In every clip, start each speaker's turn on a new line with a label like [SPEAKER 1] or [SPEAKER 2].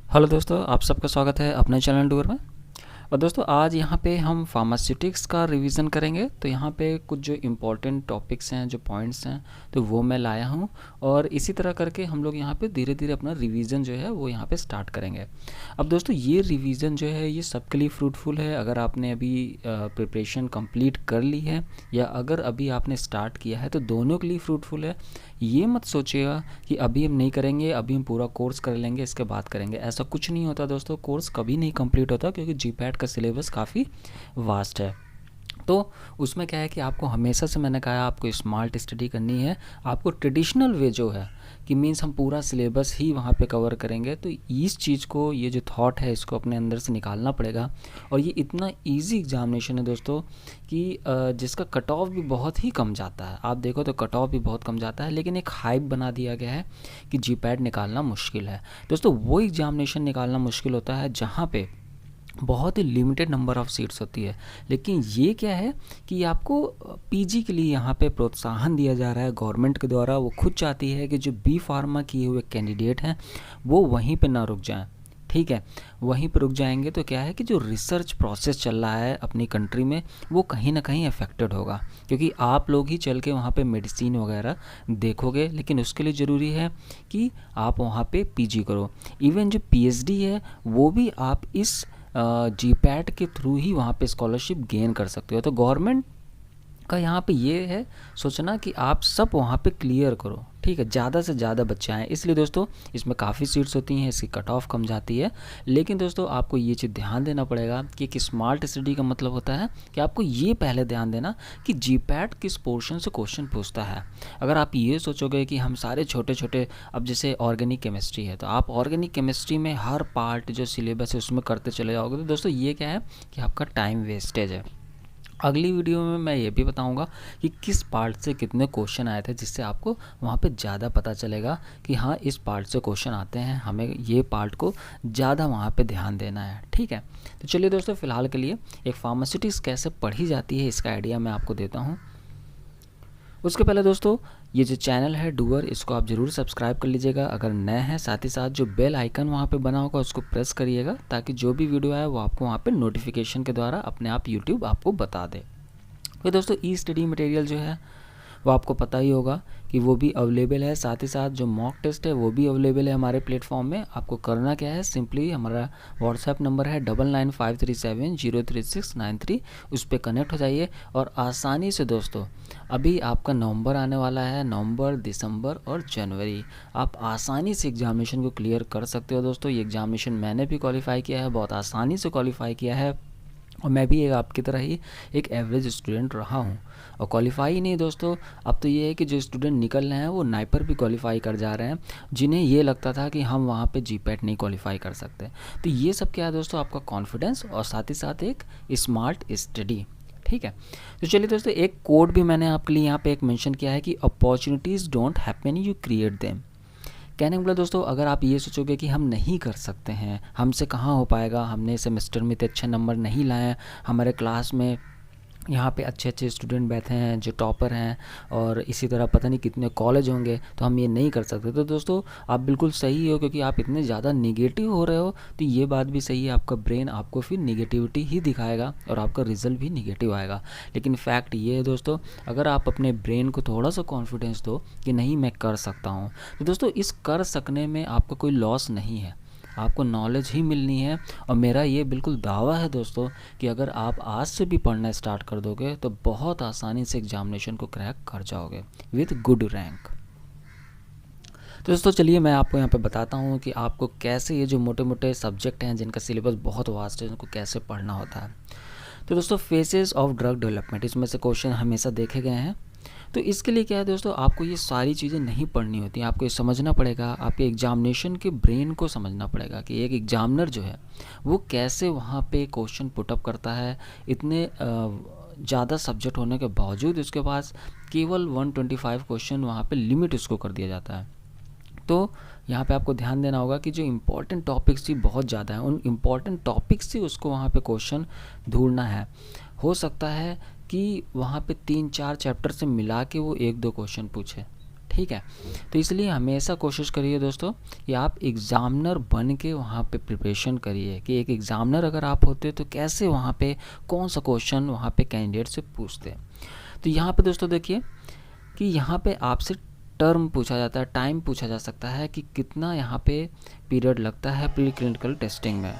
[SPEAKER 1] Hello दोस्तों, आप सबका स्वागत है अपने चैनल डूर में। और दोस्तों आज यहाँ पे हम फार्मास्यूटिक्स का रिवीजन करेंगे। तो यहाँ पे कुछ जो इम्पोर्टेंट टॉपिक्स हैं, जो पॉइंट्स हैं, तो वो मैं लाया हूँ। और इसी तरह करके हम लोग यहाँ पे धीरे धीरे अपना रिवीजन जो है वो यहाँ पे स्टार्ट करेंगे। अब दोस्तों ये रिवीजन जो है ये सबके लिए फ्रूटफुल है। अगर आपने अभी प्रिपरेशन कंप्लीट कर ली है या अगर अभी आपने स्टार्ट किया है तो दोनों के लिए फ्रूटफुल है। ये मत सोचिएगा कि अभी हम नहीं करेंगे, अभी हम पूरा कोर्स कर लेंगे इसके बाद करेंगे, ऐसा कुछ नहीं होता दोस्तों। कोर्स कभी नहीं कंप्लीट होता क्योंकि जीपैट का सिलेबस काफ़ी वास्ट है। तो उसमें क्या है कि आपको हमेशा से मैंने कहा आपको स्मार्ट स्टडी करनी है। आपको ट्रेडिशनल वे जो है कि मीन्स हम पूरा सिलेबस ही वहाँ पे कवर करेंगे, तो इस चीज़ को, ये जो थॉट है इसको अपने अंदर से निकालना पड़ेगा। और ये इतना इजी एग्जामिनेशन है दोस्तों कि जिसका कट ऑफ भी बहुत ही कम जाता है। आप देखो तो कट ऑफ भी बहुत कम जाता है, लेकिन एक हाइप बना दिया गया है कि जीपैट निकालना मुश्किल है। दोस्तों वो एग्जामिनेशन निकालना मुश्किल होता है जहाँ पे बहुत ही लिमिटेड नंबर ऑफ़ सीट्स होती है। लेकिन ये क्या है कि आपको पीजी के लिए यहाँ पे प्रोत्साहन दिया जा रहा है गवर्नमेंट के द्वारा। वो खुद चाहती है कि जो बी फार्मा किए हुए कैंडिडेट हैं वो वहीं पे ना रुक जाएं। ठीक है, वहीं पर रुक जाएंगे तो क्या है कि जो रिसर्च प्रोसेस चल रहा है अपनी कंट्री में वो कहीं ना कहीं अफेक्टेड होगा, क्योंकि आप लोग ही चल के वहाँ पे मेडिसिन वगैरह देखोगे। लेकिन उसके लिए ज़रूरी है कि आप वहाँ पे पीजी करो। इवन जो पीएचडी है वो भी आप इस जीपैट के थ्रू ही वहाँ पे स्कॉलरशिप गेन कर सकते हो। तो गवर्नमेंट का यहाँ पे ये है सोचना कि आप सब वहाँ पे क्लियर करो, ठीक है, ज़्यादा से ज़्यादा बच्चे आएँ। इसलिए दोस्तों इसमें काफ़ी सीट्स होती हैं, इसकी कट ऑफ कम जाती है। लेकिन दोस्तों आपको ये चीज़ ध्यान देना पड़ेगा कि एक स्मार्ट स्टडी का मतलब होता है कि आपको ये पहले ध्यान देना कि जीपैट किस पोर्शन से क्वेश्चन पूछता है। अगर आप ये सोचोगे कि हम सारे छोटे छोटे, अब जैसे ऑर्गेनिक केमिस्ट्री है तो आप ऑर्गेनिक केमिस्ट्री में हर पार्ट जो सिलेबस है उसमें करते चले जाओगे, तो दोस्तों ये क्या है कि आपका टाइम वेस्टेज है। अगली वीडियो में मैं ये भी बताऊंगा कि किस पार्ट से कितने क्वेश्चन आए थे, जिससे आपको वहाँ पे ज़्यादा पता चलेगा कि हाँ इस पार्ट से क्वेश्चन आते हैं, हमें ये पार्ट को ज़्यादा वहाँ पे ध्यान देना है। ठीक है, तो चलिए दोस्तों फ़िलहाल के लिए एक फार्मास्यूटिक्स कैसे पढ़ी जाती है इसका आइडिया मैं आपको देता हूँ। उसके पहले दोस्तों ये जो चैनल है डूअर, इसको आप ज़रूर सब्सक्राइब कर लीजिएगा अगर नए हैं। साथ ही साथ जो बेल आइकन वहाँ पे बना होगा उसको प्रेस करिएगा ताकि जो भी वीडियो आए वो आपको वहाँ पे नोटिफिकेशन के द्वारा अपने आप यूट्यूब आपको बता दे। तो दोस्तों ई स्टडी मटेरियल जो है वो आपको पता ही होगा कि वो भी अवेलेबल है। साथ ही साथ जो मॉक टेस्ट है वो भी अवेलेबल है हमारे प्लेटफॉर्म में। आपको करना क्या है, सिंपली हमारा व्हाट्सएप नंबर है 9953703693, उस पर कनेक्ट हो जाइए और आसानी से दोस्तों अभी आपका नवंबर आने वाला है, नवंबर, दिसंबर और जनवरी, आप आसानी से एग्जामिनेशन को क्लियर कर सकते हो। दोस्तों ये एग्जामिनेशन मैंने भी क्वालिफाई किया है, बहुत आसानी से क्वालिफाई किया है और मैं भी एक आपकी तरह ही एक एवरेज स्टूडेंट रहा हूँ। और क्वालिफाई ही नहीं दोस्तों, अब तो ये है कि जो स्टूडेंट निकल रहे हैं वो नाइपर भी क्वालिफाई कर जा रहे हैं, जिन्हें ये लगता था कि हम वहाँ पे जीपैट नहीं क्वालिफाई कर सकते। तो ये सब क्या है दोस्तों, आपका कॉन्फिडेंस और साथ ही साथ एक स्मार्ट स्टडी। ठीक है, तो चलिए दोस्तों एक कोड भी मैंने आपके लिए यहाँ पे एक मेंशन किया है कि opportunities don't happen, you create them. कहने का मतलब दोस्तों अगर आप ये सोचोगे कि हम नहीं कर सकते हैं, हमसे कहाँ हो पाएगा, हमने सेमेस्टर में इतने अच्छे नंबर नहीं लाए, हमारे क्लास में यहाँ पे अच्छे अच्छे स्टूडेंट बैठे हैं जो टॉपर हैं और इसी तरह पता नहीं कितने कॉलेज होंगे, तो हम ये नहीं कर सकते। तो दोस्तों आप बिल्कुल सही हो, क्योंकि आप इतने ज़्यादा निगेटिव हो रहे हो तो ये बात भी सही है, आपका ब्रेन आपको फिर निगेटिविटी ही दिखाएगा और आपका रिजल्ट भी निगेटिव आएगा। लेकिन फैक्ट ये है दोस्तों, अगर आप अपने ब्रेन को थोड़ा सा कॉन्फिडेंस दो कि नहीं मैं कर सकता हूँ, तो दोस्तों इस कर सकने में आपका कोई लॉस नहीं है, आपको नॉलेज ही मिलनी है। और मेरा ये बिल्कुल दावा है दोस्तों कि अगर आप आज से भी पढ़ना स्टार्ट कर दोगे तो बहुत आसानी से एग्जामिनेशन को क्रैक कर जाओगे विद गुड रैंक। तो दोस्तों चलिए मैं आपको यहाँ पे बताता हूँ कि आपको कैसे ये जो मोटे मोटे सब्जेक्ट हैं जिनका सिलेबस बहुत वास्ट है उनको कैसे पढ़ना होता है। तो दोस्तों फेजेस ऑफ ड्रग डेवलपमेंट, इसमें से क्वेश्चन हमेशा देखे गए हैं। तो इसके लिए क्या है दोस्तों, आपको ये सारी चीज़ें नहीं पढ़नी होती, आपको ये समझना पड़ेगा, आपके एग्जामिनेशन के ब्रेन को समझना पड़ेगा कि एक एग्जामिनर जो है वो कैसे वहाँ पे क्वेश्चन पुटअप करता है। इतने ज़्यादा सब्जेक्ट होने के बावजूद उसके पास केवल 125 क्वेश्चन वहाँ पे लिमिट उसको कर दिया जाता है। तो यहाँ पे आपको ध्यान देना होगा कि जो इम्पोर्टेंट टॉपिक्स ही बहुत ज़्यादा हैं, उन इम्पोर्टेंट टॉपिक्स से उसको वहाँ पे क्वेश्चन ढूंढना है। हो सकता है कि वहाँ पे 3-4 चैप्टर से मिला के वो 1-2 क्वेश्चन पूछे, ठीक है। तो इसलिए हमेशा कोशिश करिए दोस्तों कि आप एग्ज़ामिनर बन के वहाँ पे प्रिपरेशन करिए, कि एक एग्ज़ामिनर अगर आप होते तो कैसे वहाँ पे कौन सा क्वेश्चन वहाँ पे कैंडिडेट से पूछते। तो यहाँ पे दोस्तों देखिए कि यहाँ पे आपसे टर्म पूछा जाता है, टाइम पूछा जा सकता है कि कितना यहाँ पे पीरियड लगता है प्री क्लिनिकल टेस्टिंग में।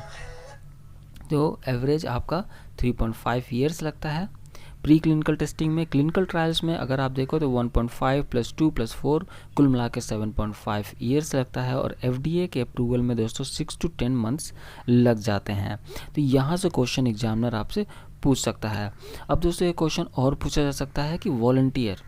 [SPEAKER 1] तो एवरेज आपका 3.5 ईयर्स लगता है प्री क्लिनिकल टेस्टिंग में। क्लिनिकल ट्रायल्स में अगर आप देखो तो 1.5 + 2 + 4 कुल मिला के 7.5 ईयर्स लगता है। और FDA के अप्रूवल में दोस्तों 6 to 10 मंथ्स लग जाते हैं। तो यहाँ से क्वेश्चन एग्जामिनर आपसे पूछ सकता है। अब दोस्तों एक क्वेश्चन और पूछा जा सकता है कि वॉलंटियर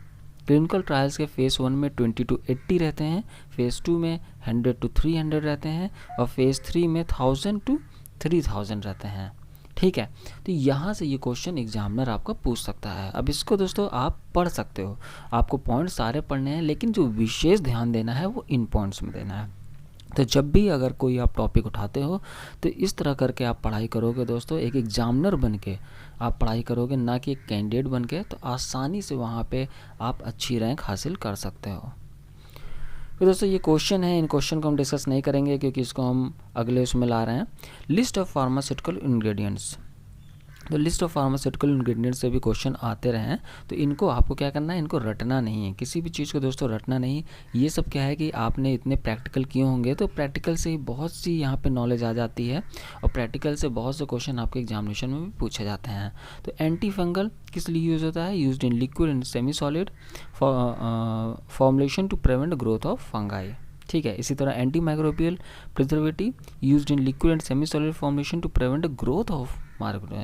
[SPEAKER 1] क्लिनिकल ट्रायल्स के फेज़ 1 में 20 to 80 रहते हैं, फेज़ 2 में 100 to 300 रहते हैं, और फेज़ 3 में 1000 to 3000 रहते हैं। ठीक है। तो यहाँ से ये क्वेश्चन एग्जामिनर आपका पूछ सकता है। अब इसको दोस्तों आप पढ़ सकते हो, आपको पॉइंट सारे पढ़ने हैं, लेकिन जो विशेष ध्यान देना है वो इन पॉइंट्स में देना है। तो जब भी अगर कोई आप टॉपिक उठाते हो तो इस तरह करके आप पढ़ाई करोगे दोस्तों, एक एग्जामिनर बन के आप पढ़ाई करोगे, ना कि एक कैंडिडेट बन के, तो आसानी से वहाँ पे आप अच्छी रैंक हासिल कर सकते हो। तो दोस्तों ये क्वेश्चन है, इन क्वेश्चन को हम डिस्कस नहीं करेंगे क्योंकि इसको हम अगले उसमें ला रहे हैं। लिस्ट ऑफ फार्मास्यूटिकल इंग्रेडिएंट्स, तो लिस्ट ऑफ फार्मास्यूटिकल इंग्रेडिएंट्स से भी क्वेश्चन आते रहे हैं, तो इनको आपको क्या करना है, इनको रटना नहीं है, किसी भी चीज़ को दोस्तों रटना नहीं। ये सब क्या है कि आपने इतने प्रैक्टिकल किए होंगे तो प्रैक्टिकल से ही बहुत सी यहाँ पे नॉलेज आ जाती है, और प्रैक्टिकल से बहुत से क्वेश्चन आपके एग्जामिनेशन में भी पूछे जाते हैं। तो एंटी फंगल किस लिए यूज़ होता है, used in liquid and semi solid formulation to prevent growth of fungi. ठीक है। इसी तरह anti microbial preservative used in liquid and semi solid formulation to prevent growth of micro,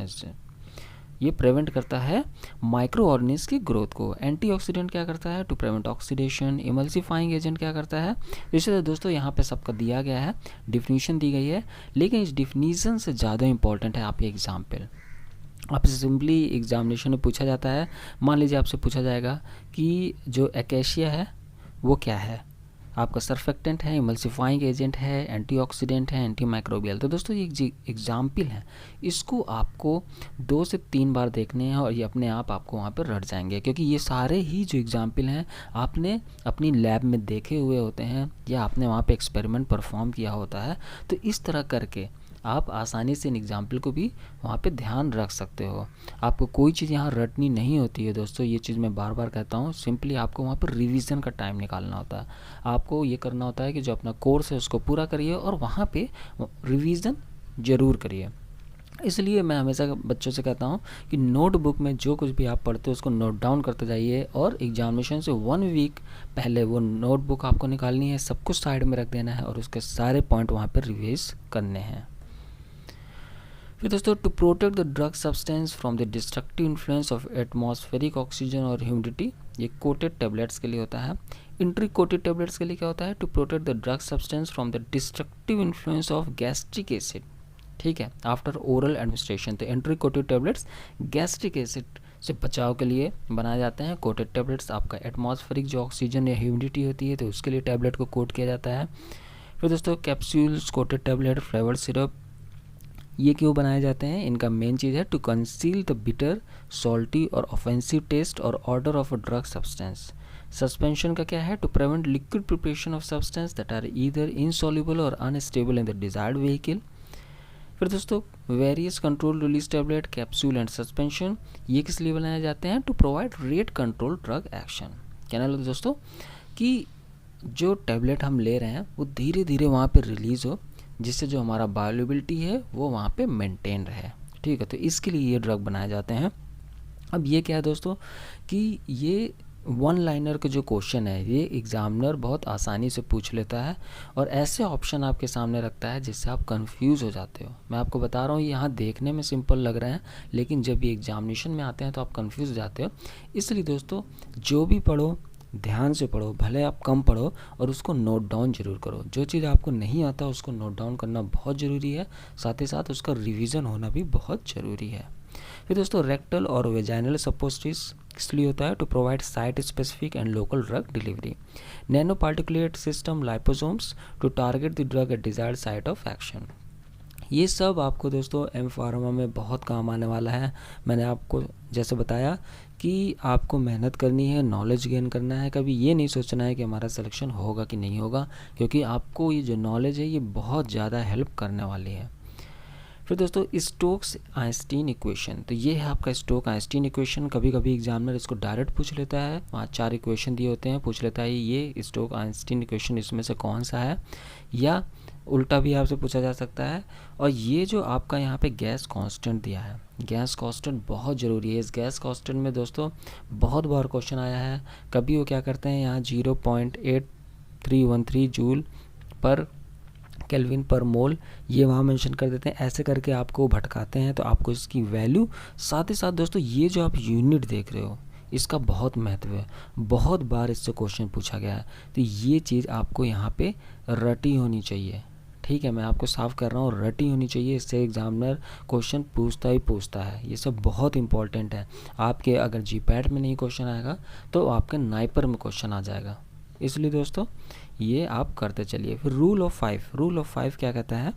[SPEAKER 1] ये प्रिवेंट करता है माइक्रो ऑर्गेनिज्म की ग्रोथ को। Antioxidant क्या करता है, to prevent oxidation. Emulsifying agent क्या करता है। इसलिए दोस्तों यहाँ पे सबका दिया गया है, डिफिनीशन दी गई है, लेकिन इस डिफिनीशन से ज़्यादा इंपॉर्टेंट है आपके एग्जाम्पल। आपसे सिंपली एग्जामिनेशन में पूछा जाता है, मान लीजिए आपसे पूछा जाएगा कि जो एकेशिया है वो क्या है, आपका सर्फेक्टेंट है, इमल्सिफाइंग एजेंट है, एंटीऑक्सीडेंट है, एंटी माइक्रोबियल। तो दोस्तों ये एग्जाम्पल है, इसको आपको 2 से 3 बार देखने हैं और ये अपने आप आपको वहाँ पर रट जाएंगे, क्योंकि ये सारे ही जो एग्जाम्पल हैं आपने अपनी लैब में देखे हुए होते हैं या आपने वहाँ पे एक्सपेरिमेंट परफॉर्म किया होता है। तो इस तरह करके आप आसानी से इन एग्जाम्पल को भी वहाँ पे ध्यान रख सकते हो। आपको कोई चीज़ यहाँ रटनी नहीं होती है दोस्तों, ये चीज़ मैं बार बार कहता हूँ। सिंपली आपको वहाँ पर रिवीजन का टाइम निकालना होता है। आपको ये करना होता है कि जो अपना कोर्स है उसको पूरा करिए और वहाँ पे रिवीजन ज़रूर करिए। इसलिए मैं हमेशा बच्चों से कहता हूँ कि नोटबुक में जो कुछ भी आप पढ़ते हो उसको नोट डाउन करते जाइए, और एग्जामिनेशन से 1 वीक पहले वो नोटबुक आपको निकालनी है, सब कुछ साइड में रख देना है और उसके सारे पॉइंट वहाँ पर रिवाइज करने हैं। फिर दोस्तों, to protect the drug substance from the destructive influence of atmospheric oxygen और ह्यूमिडिटी, ये कोटेड टेबलेट्स के लिए होता है। इंट्री कोटेड टेबलेट्स के लिए क्या होता है, to protect the drug substance from the destructive influence of gastric acid. ठीक है, आफ्टर ओरल एडमिनिस्ट्रेशन। तो entry coated tablets gastric acid से बचाव के लिए बनाए जाते हैं। कोटेड टेबलेट्स आपका एटमॉस्फेरिक जो ऑक्सीजन या ह्यूमिडिटी होती है तो उसके लिए टेबलेट को कोट किया जाता है। फिर दोस्तों, capsules coated tablet, flavoured syrup, ये क्यों बनाए जाते हैं, इनका मेन चीज़ है to conceal the bitter, salty और ऑफेंसिव टेस्ट और odour of a drug substance. Suspension का क्या है, to prevent liquid preparation of substance that are either insoluble और unstable in the desired vehicle. फिर दोस्तों, various control release tablet, capsule and suspension, ये किस लिए बनाए जाते हैं, to provide rate control drug action. कहना लो दोस्तों कि जो टैबलेट हम ले रहे हैं वो धीरे धीरे वहाँ पे रिलीज़ हो, जिससे जो हमारा बायोअवेलेबिलिटी है वो वहाँ पे मेंटेन रहे। ठीक है, तो इसके लिए ये ड्रग बनाए जाते हैं। अब ये क्या है दोस्तों कि ये 1 लाइनर का जो क्वेश्चन है ये एग्जामिनर बहुत आसानी से पूछ लेता है, और ऐसे ऑप्शन आपके सामने रखता है जिससे आप कंफ्यूज हो जाते हो। मैं आपको बता रहा हूँ यहाँ देखने में सिंपल लग रहे हैं, लेकिन जब ये एग्जामिनेशन में आते हैं तो आप कंफ्यूज हो जाते हो। इसलिए दोस्तों जो भी पढ़ो ध्यान से पढ़ो, भले आप कम पढ़ो, और उसको नोट डाउन जरूर करो। जो चीज़ आपको नहीं आता उसको नोट डाउन करना बहुत ज़रूरी है, साथ ही साथ उसका रिवीजन होना भी बहुत ज़रूरी है। फिर दोस्तों, रेक्टल और वेजाइनल सपोस्ट्रीज इसलिए होता है to provide site specific and local drug delivery. Nano particulate system liposomes to target the drug at desired site of action. ये सब आपको दोस्तों एम फार्मा में बहुत काम आने वाला है। मैंने आपको जैसे बताया कि आपको मेहनत करनी है, नॉलेज गेन करना है। कभी ये नहीं सोचना है कि हमारा सिलेक्शन होगा कि नहीं होगा, क्योंकि आपको ये जो नॉलेज है ये बहुत ज़्यादा हेल्प करने वाली है। फिर दोस्तों स्टोक्स आइंस्टीन इक्वेशन, तो ये है आपका स्टोक आइंस्टीन इक्वेशन। कभी कभी एग्जामिनर इसको डायरेक्ट पूछ लेता है, वहाँ 4 इक्वेशन दिए होते हैं, पूछ लेता है ये स्टोक आइंस्टीन इक्वेशन इसमें से कौन सा है, या उल्टा भी आपसे पूछा जा सकता है। और ये जो आपका यहाँ पे गैस कांस्टेंट दिया है, गैस कांस्टेंट बहुत ज़रूरी है। इस गैस कांस्टेंट में दोस्तों बहुत बार क्वेश्चन आया है। कभी वो क्या करते हैं, यहाँ 0.8313 जूल पर केल्विन पर मोल ये वहाँ मेंशन कर देते हैं, ऐसे करके आपको भटकाते हैं। तो आपको इसकी वैल्यू, साथ ही साथ दोस्तों ये जो आप यूनिट देख रहे हो इसका बहुत महत्व है, बहुत बार इससे क्वेश्चन पूछा गया है। तो ये चीज़ आपको यहाँ पे रटी होनी चाहिए, ठीक है। मैं आपको साफ कर रहा हूँ, रटी होनी चाहिए, इससे एग्जामिनर क्वेश्चन पूछता ही पूछता है। ये सब बहुत इंपॉर्टेंट है। आपके अगर जीपैट में नहीं क्वेश्चन आएगा तो आपके नाइपर में क्वेश्चन आ जाएगा, इसलिए दोस्तों ये आप करते चलिए। फिर रूल ऑफ 5 क्या कहता है,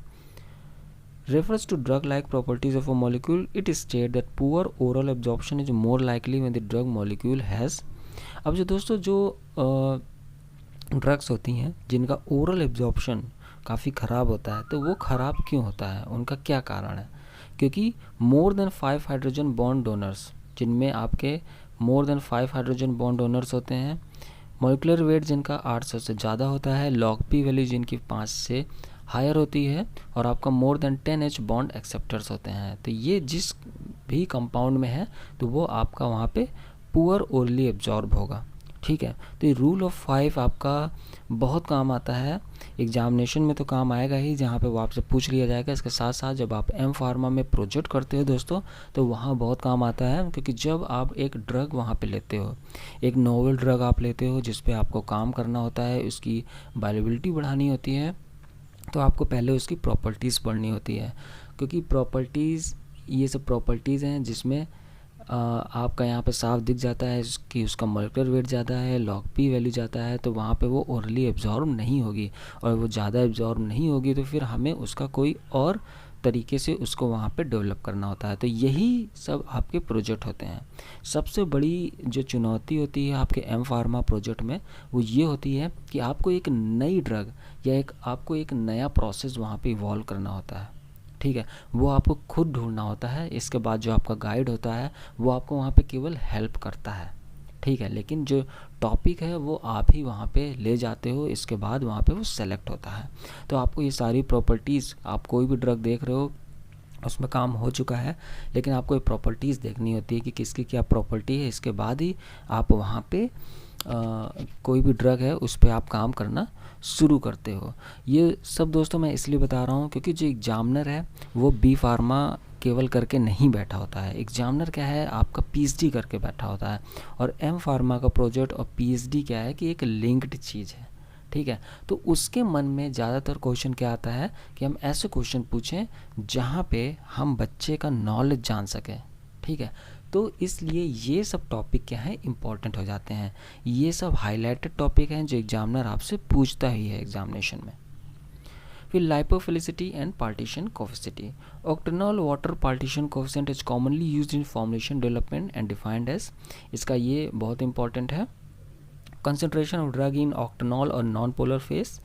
[SPEAKER 1] refers to drug like properties of a molecule. It states that poor oral absorption is more likely when the drug molecule has। अब जो दोस्तों जो ड्रग्स होती हैं जिनका ओरल एब्जॉर्प्शन काफ़ी ख़राब होता है, तो वो ख़राब क्यों होता है, उनका क्या कारण है? क्योंकि more than 5 hydrogen bond donors, जिनमें आपके more than 5 hydrogen bond donors होते हैं, मॉलिक्यूलर वेट जिनका 800 से ज़्यादा होता है, लॉग पी वैल्यू जिनकी 5 से हायर होती है, और आपका more than 10H bond acceptors होते हैं। तो ये जिस भी कंपाउंड में है तो वो आपका वहाँ पे पुअर ओरली एब्जॉर्ब होगा, ठीक है। तो ये रूल ऑफ 5 आपका बहुत काम आता है एग्जामिनेशन में, तो काम आएगा ही, जहाँ पे वो आपसे पूछ लिया जाएगा। इसके साथ साथ जब आप एम फार्मा में प्रोजेक्ट करते हो दोस्तों, तो वहाँ बहुत काम आता है, क्योंकि जब आप एक ड्रग वहाँ पे लेते हो, एक नोवेल ड्रग आप लेते हो जिस पे आपको काम करना होता है, उसकी बायोबिलिटी बढ़ानी होती है, तो आपको पहले उसकी प्रॉपर्टीज़ पढ़नी होती है। क्योंकि प्रॉपर्टीज़, ये सब प्रॉपर्टीज़ हैं जिसमें आपका यहाँ पे साफ दिख जाता है कि उसका मॉलिक्यूलर वेट ज़्यादा है, लॉग पी वैल्यू ज़्यादा है, तो वहाँ पे वो ओरली एब्जॉर्ब नहीं होगी, और वो ज़्यादा एब्जॉर्ब नहीं होगी तो फिर हमें उसका कोई और तरीके से उसको वहाँ पे डेवलप करना होता है। तो यही सब आपके प्रोजेक्ट होते हैं। सबसे बड़ी जो चुनौती होती है आपके एम फार्मा प्रोजेक्ट में, वो ये होती है कि आपको एक नई ड्रग या आपको एक नया प्रोसेस वहाँ पे इवॉल्व करना होता है, ठीक है। वो आपको खुद ढूंढना होता है। इसके बाद जो आपका गाइड होता है वो आपको वहाँ पे केवल हेल्प करता है, ठीक है, लेकिन जो टॉपिक है वो आप ही वहाँ पे ले जाते हो। इसके बाद वहाँ पे वो सेलेक्ट होता है। तो आपको ये सारी प्रॉपर्टीज़, आप कोई भी ड्रग देख रहे हो उसमें काम हो चुका है, लेकिन आपको ये प्रॉपर्टीज़ देखनी होती है कि किसकी क्या प्रॉपर्टी है। इसके बाद ही आप वहाँ पे कोई भी ड्रग है उस पर आप काम करना शुरू करते हो। ये सब दोस्तों मैं इसलिए बता रहा हूँ क्योंकि जो एग्जामिनर है वो बी फार्मा केवल करके नहीं बैठा होता है। एग्जामिनर क्या है, आपका पीएचडी करके बैठा होता है, और एम फार्मा का प्रोजेक्ट और पीएचडी क्या है कि एक लिंक्ड चीज़ है, ठीक है। तो उसके मन में ज़्यादातर क्वेश्चन क्या आता है कि हम ऐसे क्वेश्चन पूछें जहाँ पे हम बच्चे का नॉलेज जान सकें, ठीक है। तो इसलिए ये सब टॉपिक क्या है, इम्पॉर्टेंट हो जाते हैं। ये सब हाईलाइटेड टॉपिक हैं जो एग्जामिनर आपसे पूछता ही है एग्जामिनेशन में। फिर lipophilicity and partition coefficient. Octanol water partition coefficient is commonly used in formulation development and defined as, इसका ये बहुत इंपॉर्टेंट है, concentration of drug in octanol or non-polar phase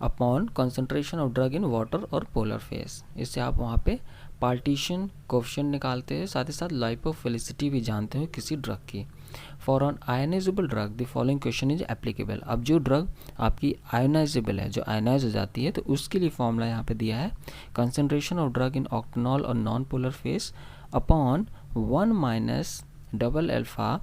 [SPEAKER 1] upon concentration of drug in water or polar phase। इससे आप वहाँ पे partition coefficient निकालते हैं, साथ ही साथ लाइपोफिलिसिटी भी जानते हो किसी ड्रग की। For on ionizable drug the following question is applicable. अब जो ड्रग आपकी आयोनाइजेबल है, जो आयोनाइज हो जाती है, तो उसके लिए फॉर्मूला यहाँ पे दिया है, concentration of drug in octanol और non polar phase upon 1 minus double alpha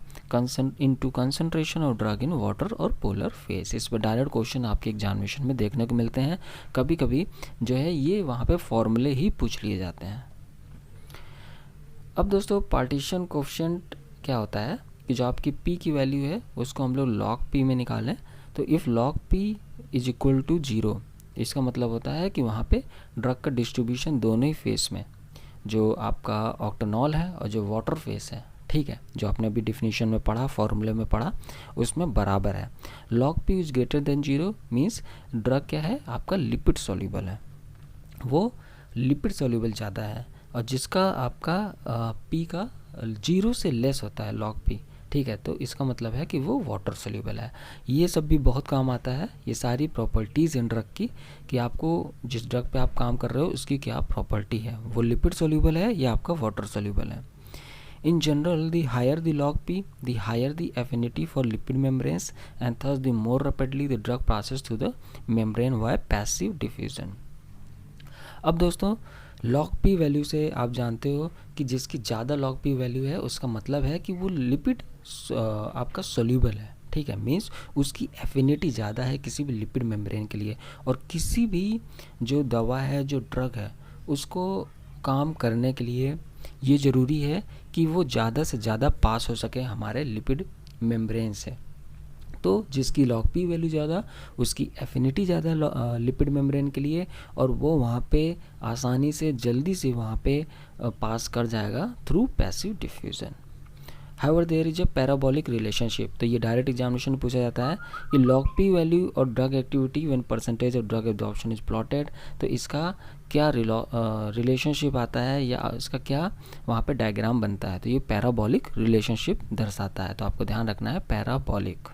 [SPEAKER 1] into concentration of drug in water और पोलर फेज। इस पर डायरेक्ट क्वेश्चन आपके एग्जामिनेशन में देखने को मिलते हैं। कभी कभी जो है ये वहाँ पे फॉर्मूले ही पूछ लिए जाते हैं। अब दोस्तों पार्टीशन कोफिशिएंट क्या होता है कि जो आपकी पी की वैल्यू है उसको हम लोग लॉग पी में निकालें, तो if log P is equal to 0, इसका मतलब होता है कि वहाँ पे ड्रग का डिस्ट्रीब्यूशन दोनों ही फेस में, जो आपका ऑक्टेनॉल है और जो वाटर फेस है, ठीक है, जो आपने अभी डिफिनीशन में पढ़ा, फॉर्मूले में पढ़ा, उसमें बराबर है। Log P is greater than 0 means drug क्या है, आपका लिपिड सॉल्यूबल है, वो लिपिड सॉल्यूबल ज़्यादा है। और जिसका आपका पी का 0 से लेस होता है लॉग पी, ठीक है, तो इसका मतलब है कि वो वाटर सोल्यूबल है। ये सब भी बहुत काम आता है, ये सारी प्रॉपर्टीज़ इन ड्रग की, कि आपको जिस ड्रग पे आप काम कर रहे हो उसकी क्या प्रॉपर्टी है, वो लिपिड सोल्यूबल है या आपका वाटर सोल्यूबल है। In general, the higher the log P, the higher the affinity for lipid membranes, and thus the more rapidly the drug passes through the membrane via passive diffusion. अब दोस्तों log P value से आप जानते हो कि जिसकी ज़्यादा log P value है उसका मतलब है कि वो लिपिड आपका सोल्यूबल है, ठीक है, मीन्स उसकी एफिनिटी ज़्यादा है किसी भी लिपिड मेम्ब्रेन के लिए। और किसी भी जो दवा है, जो ड्रग है, उसको काम करने के लिए ये ज़रूरी है कि वो ज़्यादा से ज़्यादा पास हो सके हमारे लिपिड मेम्ब्रेन से। तो जिसकी लॉग पी वैल्यू ज़्यादा, उसकी एफिनिटी ज़्यादा लिपिड मेम्ब्रेन के लिए, और वो वहाँ पे आसानी से जल्दी से वहाँ पे पास कर जाएगा through passive diffusion. However there is a parabolic relationship, तो ये डायरेक्ट एग्जामिनेशन में पूछा जाता है कि लॉग पी वैल्यू और drug activity when percentage of drug absorption is plotted, तो इसका क्या रिलेशनशिप आता है या इसका क्या वहाँ पे डायग्राम बनता है, तो ये पैराबोलिक रिलेशनशिप दर्शाता है, तो आपको ध्यान रखना है पैराबोलिक।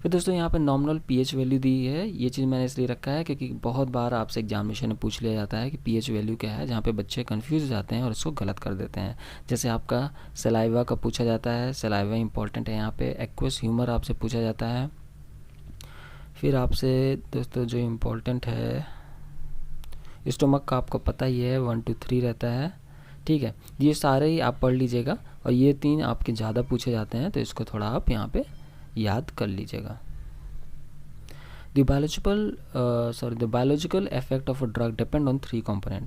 [SPEAKER 1] फिर दोस्तों यहाँ पे नॉमिनल पीएच वैल्यू दी है, ये चीज़ मैंने इसलिए रखा है क्योंकि बहुत बार आपसे एग्जामिनेशन में पूछ लिया जाता है कि पीएच वैल्यू क्या है, जहाँ पे बच्चे कंफ्यूज हो जाते हैं और इसको गलत कर देते हैं। जैसे आपका सलाइवा का पूछा जाता है, सलाइवा इंपॉर्टेंट है यहाँ पे। एक्वस ह्यूमर आपसे पूछा जाता है। फिर आपसे दोस्तों जो इम्पोर्टेंट है स्टोमक का आपको पता ही है, 1 to 3 रहता है, ठीक है। ये सारे ही आप पढ़ लीजिएगा, और ये 3 आपके ज़्यादा पूछे जाते हैं, तो इसको थोड़ा आप यहाँ पे याद कर लीजिएगा। The biological effect of a drug depend on 3 component: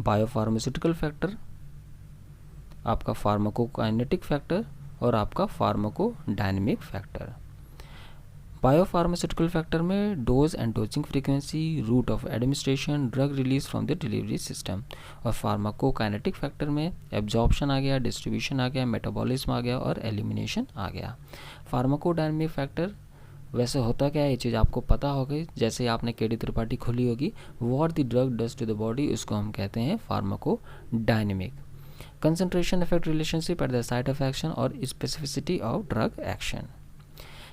[SPEAKER 1] biopharmaceutical factor, आपका फार्माकोकाइनेटिक फैक्टर, और आपका फार्माकोडायनेमिक फैक्टर। बायोफार्मास्यूटिकल फैक्टर में dose and dosing frequency, route of administration, drug release from the delivery system. और फार्माकोकाइनेटिक फैक्टर में absorption आ गया, distribution आ गया, metabolism आ गया और एलिमिनेशन आ गया। फार्माकोडायनेमिक फैक्टर वैसे होता क्या है, ये चीज़ आपको पता होगी, जैसे आपने केडी त्रिपाठी खोली होगी, what the drug does to the body, उसको हम कहते हैं pharmacodynamic. Concentration effect relationship at the site of action और स्पेसिफिसिटी ऑफ ड्रग एक्शन।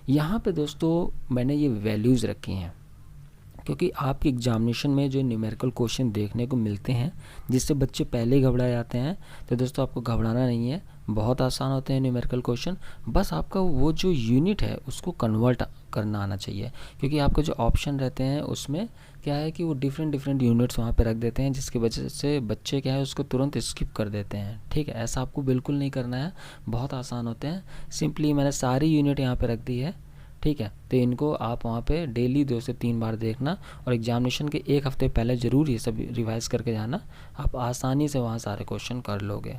[SPEAKER 1] यहाँ पे दोस्तों मैंने ये वैल्यूज़ रखी हैं क्योंकि आपके एग्जामिनेशन में जो न्यूमेरिकल क्वेश्चन देखने को मिलते हैं जिससे बच्चे पहले ही घबरा जाते हैं, तो दोस्तों आपको घबराना नहीं है, बहुत आसान होते हैं न्यूमेरिकल क्वेश्चन। बस आपका वो जो यूनिट है उसको कन्वर्ट करना आना चाहिए, क्योंकि आपके जो ऑप्शन रहते हैं उसमें क्या है कि वो डिफरेंट यूनिट्स वहाँ पे रख देते हैं, जिसकी वजह से बच्चे क्या है उसको तुरंत स्किप कर देते हैं, ठीक है। ऐसा आपको बिल्कुल नहीं करना है, बहुत आसान होते हैं। सिंपली मैंने सारी यूनिट यहाँ पे रख दी है, ठीक है। तो इनको आप वहाँ पे डेली 2 से 3 बार देखना, और एग्जामिनेशन के 1 हफ्ते पहले ज़रूर ये सब रिवाइज करके जाना, आप आसानी से वहाँ सारे क्वेश्चन कर लोगे।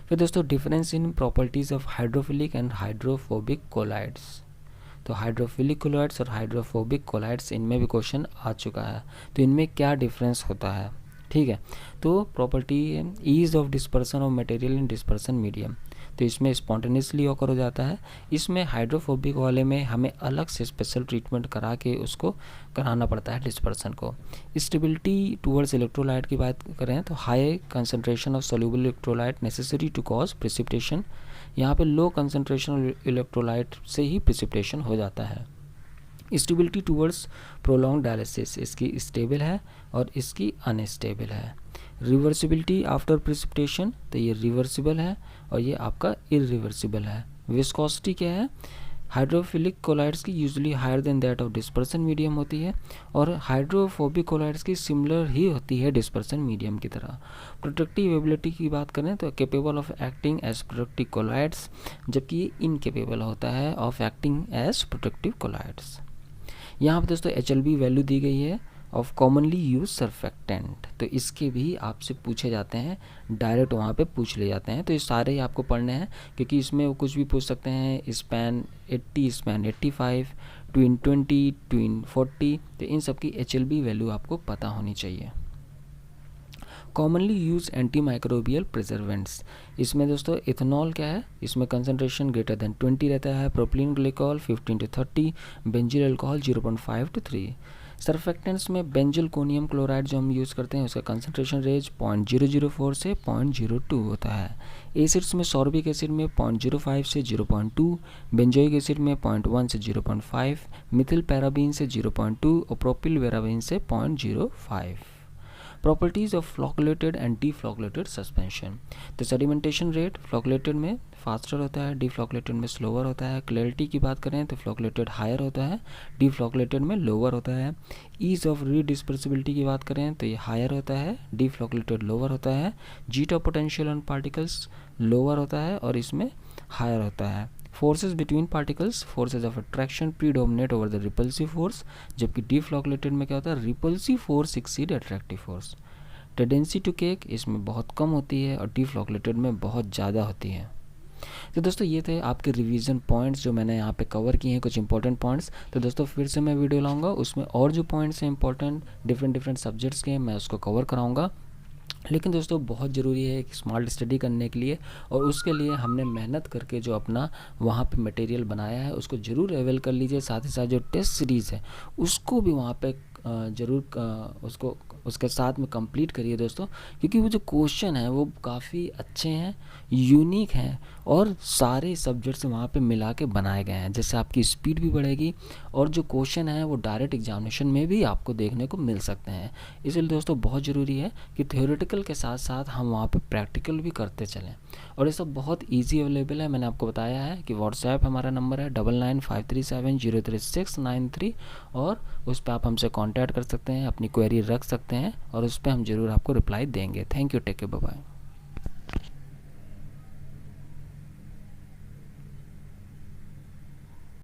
[SPEAKER 1] फिर दोस्तों difference in properties of hydrophilic and hydrophobic colloids. तो हाइड्रोफिलिक कोलाइड्स और हाइड्रोफोबिक कोलाइड्स, इनमें भी क्वेश्चन आ चुका है, तो इनमें क्या डिफरेंस होता है, ठीक है। तो property ease of dispersion of material in dispersion medium, तो इसमें स्पॉन्टेनियसली ऑकर हो जाता है। इसमें हाइड्रोफोबिक वाले में हमें अलग से स्पेशल ट्रीटमेंट करा के उसको कराना पड़ता है डिस्पर्सन को। स्टेबिलिटी टूवर्ड्स इलेक्ट्रोलाइट की बात करें तो high concentration of soluble electrolyte necessary to cause precipitation, यहाँ पे लो कंसंट्रेशन इलेक्ट्रोलाइट से ही प्रिसिपिटेशन हो जाता है। स्टेबिलिटी टूवर्ड्स प्रोलॉन्ग डायलिसिस, इसकी स्टेबल है और इसकी अनस्टेबल है। रिवर्सिबिलिटी आफ्टर प्रिसिपिटेशन, तो ये रिवर्सिबल है और ये आपका इरिवर्सिबल है। विस्कोसिटी क्या है, हाइड्रोफिलिक कोलाइड्स की usually higher than that of dispersion medium होती है, और हाइड्रोफोबिक कोलाइड्स की सिमिलर ही होती है डिस्पर्सन मीडियम की तरह। प्रोटेक्टिव एबिलिटी की बात करें तो capable of acting as protective colloids, जबकि ये इनकेपेबल होता है of acting as protective colloids. यहाँ पर दोस्तों HLB वैल्यू दी गई है ऑफ कॉमनली यूज सर्फेक्टेंट, तो इसके भी आपसे पूछे जाते हैं, डायरेक्ट वहाँ पे पूछ ले जाते हैं, तो ये सारे ही आपको पढ़ने हैं क्योंकि इसमें वो कुछ भी पूछ सकते हैं। स्पैन 80, स्पैन 85, ट्विन 20, ट्विन 40, तो इन सब की HLB वैल्यू आपको पता होनी चाहिए। कॉमनली यूज एंटी माइक्रोबियल प्रिजर्वेंट्स, इसमें दोस्तों इथेनॉल क्या है, इसमें कंसंट्रेशन ग्रेटर देन 20 रहता है। Propylene glycol 15 to 30, benzyl alcohol 0.5 to 3। Surfactants में बेंजोलकोनियम क्लोराइड जो हम यूज़ करते हैं उसका कंसंट्रेशन रेंज 0.004 से 0.02 होता है। एसिड्स में सॉर्बिक एसिड में 0.05 से 0.2, बेंजोइक एसिड में 0.1 से 0.5, मिथिल पैराबीन से 0.2 और प्रोपिल वेराबीन से 0.05। Properties of flocculated and deflocculated suspension. तो सेडिमेंटेशन रेट फ्लोकुलेटेड में फास्टर होता है, डीफ्लोकुलेटेड में स्लोअर होता है। क्लैरिटी की बात करें तो फ्लोकुलेटेड हायर होता है, डीफ्लोकुलेटेड में लोअर होता है। ईज ऑफ रीडिस्पर्सिबिलिटी की बात करें तो ये हायर होता है, डीफ्लोकुलेटेड लोअर होता है। Zeta potential on particles lower होता है और इसमें हायर होता है। Forces between particles, forces of attraction predominate over the repulsive force, जबकि डीफ्लोकुलेटेड में क्या होता है, repulsive force exceed attractive force. Tendency to cake इसमें बहुत कम होती है और डीफ्लोकुलेटेड में बहुत ज़्यादा होती है। तो दोस्तों ये थे आपके रिवीजन पॉइंट्स जो मैंने यहाँ पे कवर किए हैं, कुछ इंपॉर्टेंट पॉइंट्स। तो दोस्तों फिर से मैं वीडियो लाऊंगा, उसमें और जो पॉइंट्स हैं इंपॉर्टेंट डिफरेंट सब्जेक्ट्स के, मैं उसको कवर कराऊंगा। लेकिन दोस्तों बहुत ज़रूरी है एक स्मार्ट स्टडी करने के लिए, और उसके लिए हमने मेहनत करके जो अपना वहाँ पे मटेरियल बनाया है उसको ज़रूर अवेल कर लीजिए। साथ ही साथ जो टेस्ट सीरीज़ है उसको भी वहाँ पे ज़रूर उसको उसके साथ में कंप्लीट करिए दोस्तों, क्योंकि वो जो क्वेश्चन है वो काफ़ी अच्छे हैं, यूनिक हैं और सारे सब्जेक्ट से वहाँ पे मिला के बनाए गए हैं, जिससे आपकी स्पीड भी बढ़ेगी और जो क्वेश्चन है वो डायरेक्ट एग्जामिनेशन में भी आपको देखने को मिल सकते हैं। इसलिए दोस्तों बहुत ज़रूरी है कि थ्योरेटिकल के साथ साथ हम वहाँ पे प्रैक्टिकल भी करते चलें, और ये सब बहुत ईजी अवेलेबल है। मैंने आपको बताया है कि व्हाट्सएप हमारा नंबर है 9953703693, और उस पर आप हमसे कॉन्टैक्ट कर सकते हैं, अपनी क्वेरी रख सकते हैं और उस पर हम ज़रूर आपको रिप्लाई देंगे। Thank you, take care, bye bye.